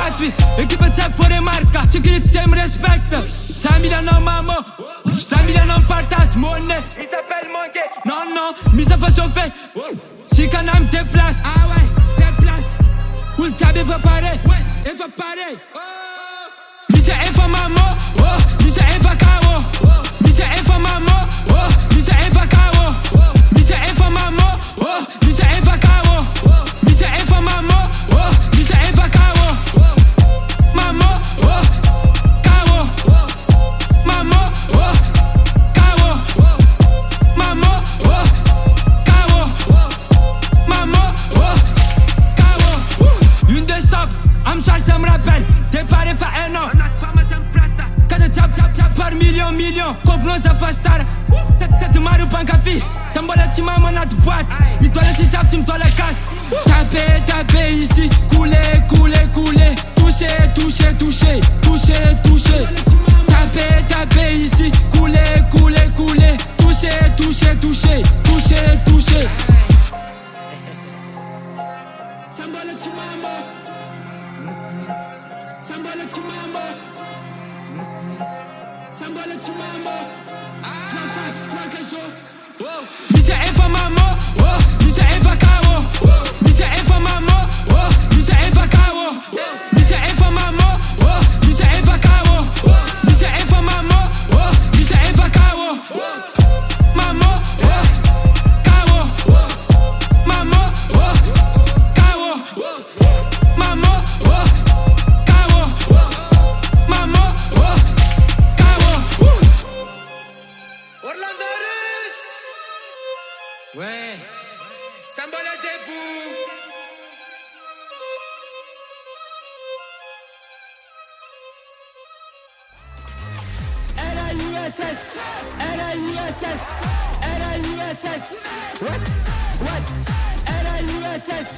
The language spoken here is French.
gratuit. Équipe de cette forêt marque, sécurité me respecte. 5 millions en maman, 5 millions en partage monnaie. Il s'appelle Monkey. Non, non, mise à face au fait. Si quand même tes places, ah ouais, tes places. Où le tabé va pareil, ouais, il va pareil. Mise à Eva maman, oh, mise à Eva Kao. Mise à Eva maman, oh, mise à Eva Kao. Mise à Eva maman, oh, mise à Eva Kao. Mise à Eva maman, oh, mise à Eva Kao. Maman, oh, Kao. Maman, oh, Kao. Maman, oh, Kao. Maman, oh, Kao. Une de stop, Amsal ça me rappelle. T'es paré fa un an. Quand tu tap par million. Complot ça fait star. Cette marou pan café. Sambola tu m'as mon autre boîte. Mi toi le 6 tu me toi la casse. Taper ici. Couler. Toucher. Taper ici. Couler. Toucher. Sambola tu mambo. Toi face, toi caso. Misa Eva maman, oh, Misa Eva Kao. Misa Eva maman, oh, Misa Eva Kao. Misa Eva maman, oh, Misa Eva Kao. Misa Eva maman, oh, Misa Eva Kao. Maman, oh, Kao. Maman, oh, Kao. Maman, oh, Kao. Maman, oh, Kao. Orlando Rush. Ouais. Sambola debout. LAUSS. What? LAUSS.